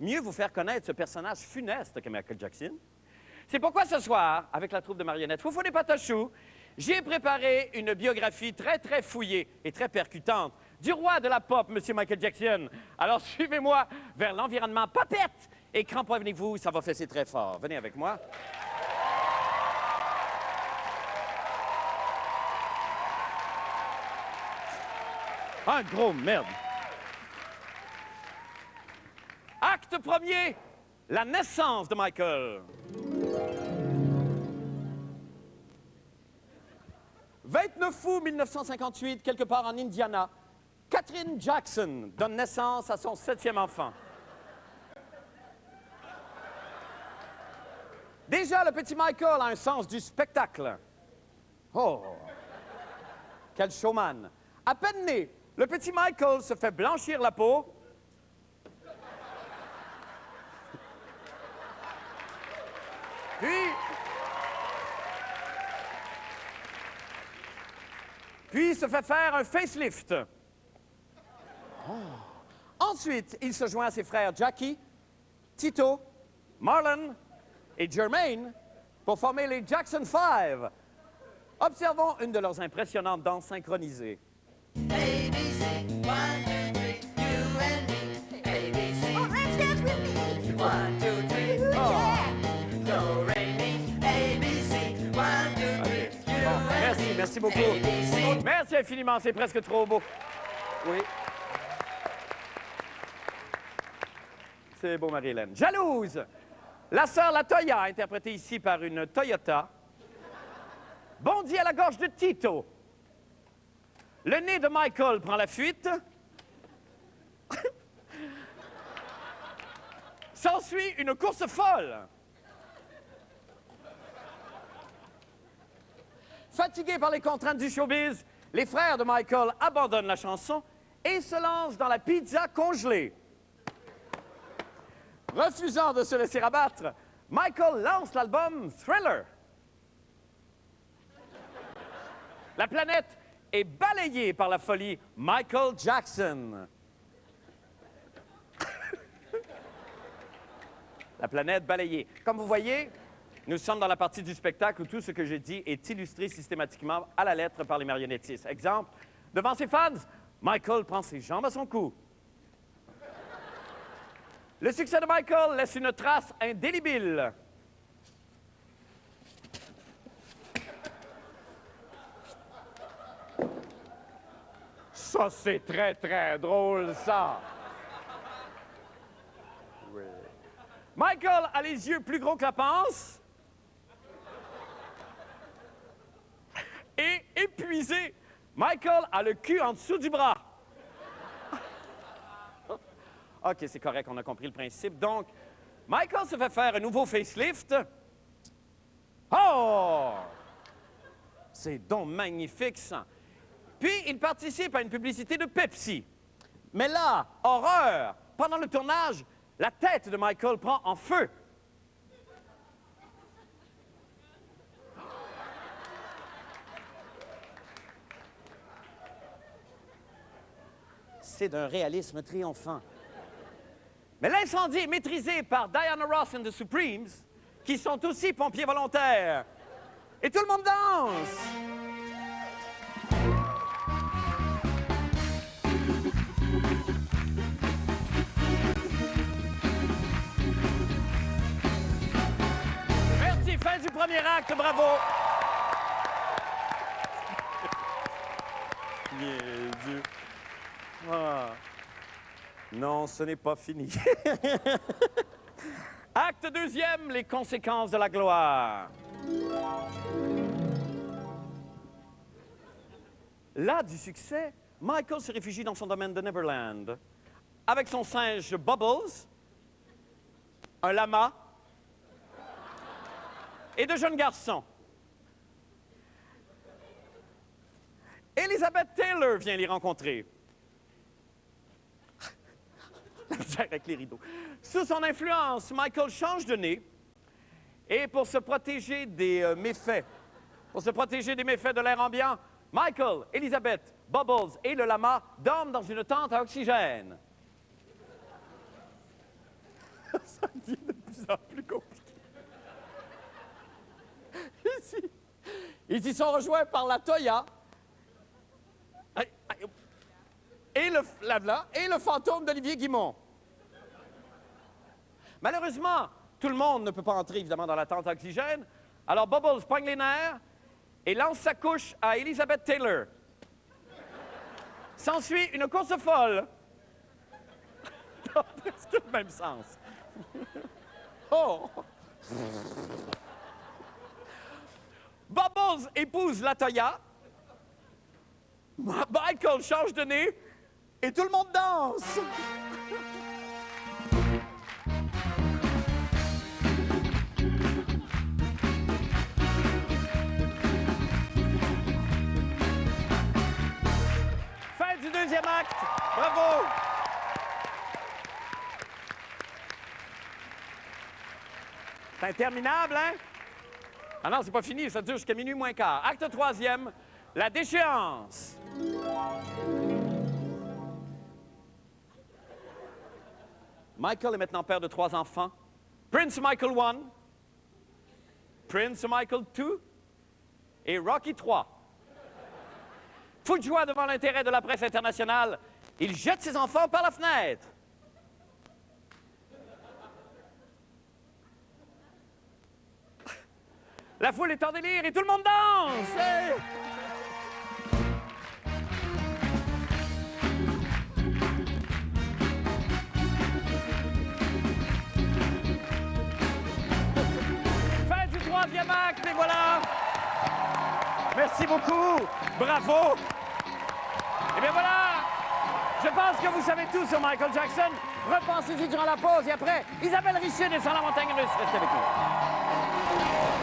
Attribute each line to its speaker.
Speaker 1: mieux vous faire connaître ce personnage funeste que Michael Jackson. C'est pourquoi ce soir, avec la troupe de marionnettes Foufou des Patachous, j'ai préparé une biographie très, très fouillée et très percutante du roi de la pop, M. Michael Jackson. Alors, suivez-moi vers l'environnement papette et cramponnez-vous, ça va fesser très fort. Venez avec moi. Un gros merde. Acte premier, la naissance de Michael. 29 août 1958, quelque part en Indiana, Catherine Jackson donne naissance à son 7e enfant. Déjà, le petit Michael a un sens du spectacle. Oh! Quel showman! À peine né, le petit Michael se fait blanchir la peau. Puis se fait faire un facelift. Oh. Ensuite, il se joint à ses frères Jackie, Tito, Marlon et Jermaine pour former les Jackson 5. Observons une de leurs impressionnantes danses synchronisées.
Speaker 2: ABC, 1, 2, 3, you and me. ABC.
Speaker 3: Oh, let's dance with me.
Speaker 2: 1, 2, 3,
Speaker 3: Yeah.
Speaker 2: do, re, mi. ABC, 1, 2, 3, you and
Speaker 1: Merci, merci beaucoup.
Speaker 2: ABC.
Speaker 1: Merci infiniment, c'est presque trop beau. Oui. C'est beau, Marie-Hélène. Jalouse! La sœur Latoya, interprétée ici par une Toyota, bondit à la gorge de Tito. Le nez de Michael prend la fuite. S'ensuit une course folle. Fatigués par les contraintes du showbiz, les frères de Michael abandonnent la chanson et se lancent dans la pizza congelée. Refusant de se laisser abattre, Michael lance l'album Thriller. La planète est balayée par la folie Michael Jackson. La planète balayée. Comme vous voyez, nous sommes dans la partie du spectacle où tout ce que je dis est illustré systématiquement à la lettre par les marionnettistes. Exemple, devant ses fans, Michael prend ses jambes à son cou. Le succès de Michael laisse une trace indélébile. Ça, c'est très, très drôle, ça. Oui. Michael a les yeux plus gros que la panse. Et épuisé, Michael a le cul en dessous du bras. OK, c'est correct, on a compris le principe. Donc, Michael se fait faire un nouveau facelift. Oh! C'est donc magnifique, ça. Puis, il participe à une publicité de Pepsi. Mais là, horreur! Pendant le tournage, la tête de Michael prend en feu. C'est d'un réalisme triomphant. Mais l'incendie est maîtrisé par Diana Ross and the Supremes, qui sont aussi pompiers volontaires. Et tout le monde danse! Merci, fin du premier acte, bravo! Dieu. Ah. Non, ce n'est pas fini. Acte deuxième, les conséquences de la gloire. Là, du succès, Michael se réfugie dans son domaine de Neverland. Avec son singe Bubbles, un lama et de jeunes garçons. Elizabeth Taylor vient les rencontrer. Avec les rideaux. Sous son influence, Michael change de nez et pour se protéger des méfaits, de l'air ambiant, Michael, Elizabeth, Bubbles et le lama dorment dans une tente à oxygène. Ça devient de plus en plus compliqué. Ici, ils y sont rejoints par la Toya. Et le fantôme d'Olivier Guimond. Malheureusement, tout le monde ne peut pas entrer, évidemment, dans la tente à oxygène. Alors, Bubbles pogne les nerfs et lance sa couche à Elizabeth Taylor. S'ensuit une course folle. Dans presque le même sens. Oh! Bubbles épouse la Toya. Michael change de nez et tout le monde danse. Fin du deuxième acte. Bravo. C'est interminable, hein? Ah non, c'est pas fini, ça dure jusqu'à minuit moins quart. Acte troisième, la déchéance. Michael est maintenant père de 3 enfants. Prince Michael I, Prince Michael II et Rocky III. Fou de joie devant l'intérêt de la presse internationale, il jette ses enfants par la fenêtre. La foule est en délire et tout le monde danse! Hey! Fin du troisième acte, et voilà! Merci beaucoup! Bravo! Et bien voilà! Je pense que vous savez tout sur Michael Jackson. Repensez-y durant la pause et après, Isabelle Richer descend la montagne russe. Restez avec nous.